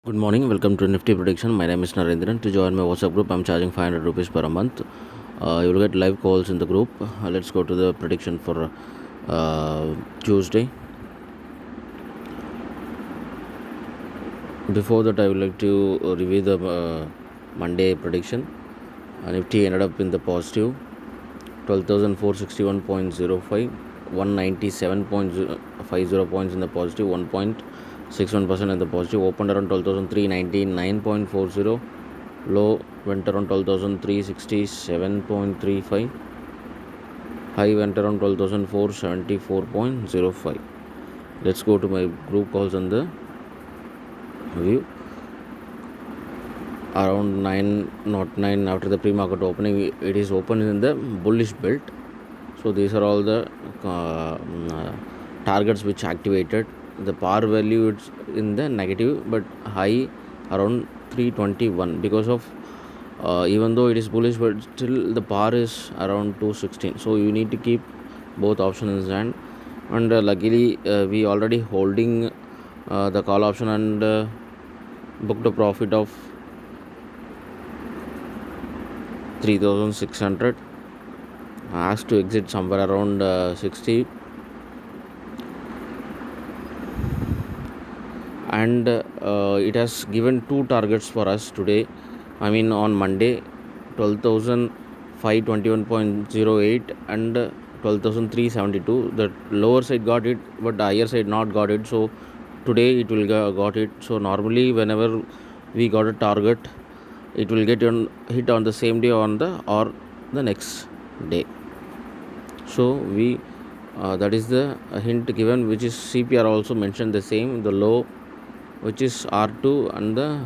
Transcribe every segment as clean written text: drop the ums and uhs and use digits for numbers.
Good morning, welcome to Nifty Prediction. My name is Narendran. To join my WhatsApp group, I'm charging 500 rupees per month. You will get live calls in the group. Let's go to the prediction for Tuesday. Before that, I would like to review the Monday prediction. Nifty ended up in the positive 12,461.05, 197.50 points in the positive, 1.61% in the positive. Opened around 12,399.40. Low went around 12,367.35. High went around 12,474.05. Let's go to my group calls on the view. Around 909 after the pre-market opening, it is open in the bullish belt. So these are all the targets which activated. The par value it's in the negative, but high around 321 because of even though it is bullish, but still the par is around 216. So you need to keep both options in hand. And luckily we already holding the call option and booked a profit of 3,600. Asked to exit somewhere around 60. And it has given two targets for us today. I mean on Monday, 12,521.08 and 12,372. The lower side got it, but the higher side not got it. So today it will got it. So normally whenever we got a target, it will get hit on the same day or the next day. So we that is the hint given, which is CPR also mentioned the same. The low, which is R2, and the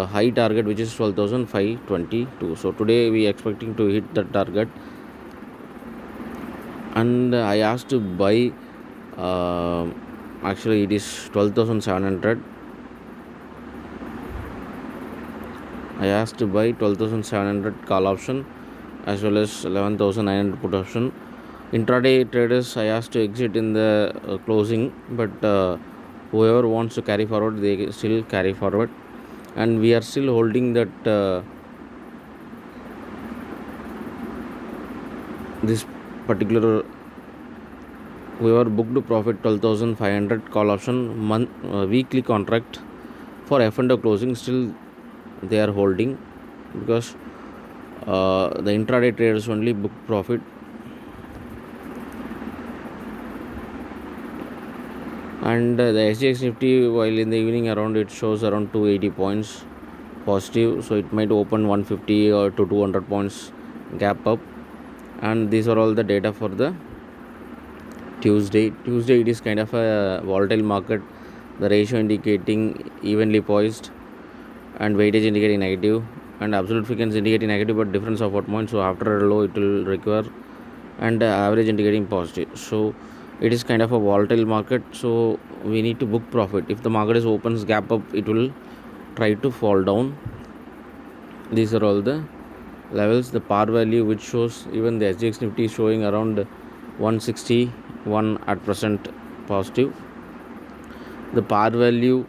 high target, which is 12,522. So today we expecting to hit the target. And I asked to buy, actually it is 12,700. I asked to buy 12,700 call option as well as 11,900 put option. Intraday traders, I asked to exit in the closing, but whoever wants to carry forward, they still carry forward. And we are still holding that this particular whoever booked profit 12,500 call option weekly contract for F&O closing, still they are holding because the intraday traders only book profit. And the SGX Nifty, while in the evening around, it shows around 280 points positive, so it might open 150 or to 200 points gap up. And these are all the data for the Tuesday. It is kind of a volatile market. The ratio indicating evenly poised, and weightage indicating negative, and absolute frequency indicating negative, but difference of 1 point. So after a low it will recover, and average indicating positive. So it is kind of a volatile market, so we need to book profit. If the market is opens gap up, it will try to fall down. These are all the levels. The par value, which shows even the SGX Nifty is showing around 161 at present positive. The par value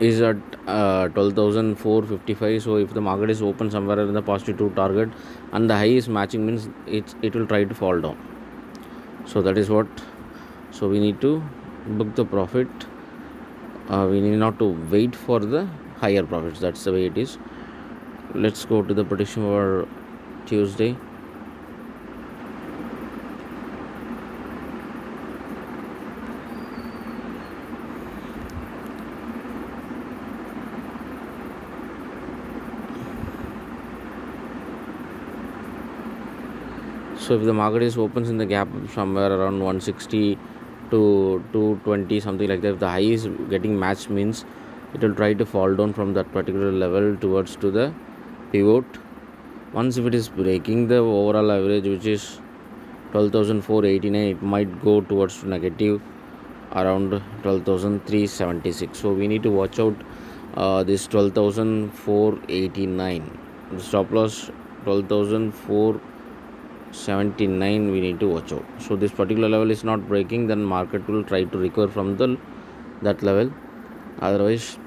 is at 12,455. So if the market is open somewhere in the positive 2 target and the high is matching, means it will try to fall down. So that is what. So we need to book the profit. We need not to wait for the higher profits. That's the way it is. Let's go to the prediction for Tuesday. So if the market is opens in the gap somewhere around 160 to 220, something like that, if the high is getting matched, means it will try to fall down from that particular level towards to the pivot. Once if it is breaking the overall average, which is 12,489, it might go towards negative around 12,376. So we need to watch out this 12,489. The stop loss 12,479, we need to watch out. So this particular level is not breaking, then market will try to recover from that level. Otherwise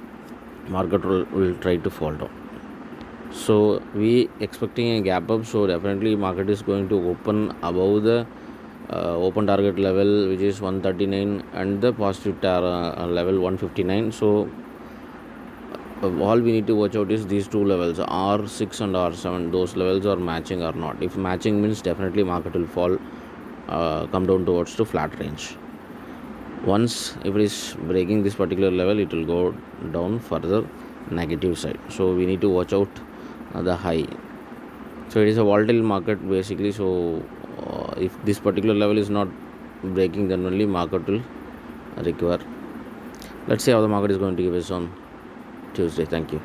market will try to fall down. So we expecting a gap up, so definitely market is going to open above the open target level, which is 139, and the positive level 159. So all we need to watch out is these two levels, R6 and R7. Those levels are matching or not. If matching means definitely market will fall, come down towards to flat range. Once if it is breaking this particular level, it will go down further negative side. So we need to watch out the high. So it is a volatile market basically. So if this particular level is not breaking, then only market will recover. Let's see how the market is going to give us on Tuesday. Thank you.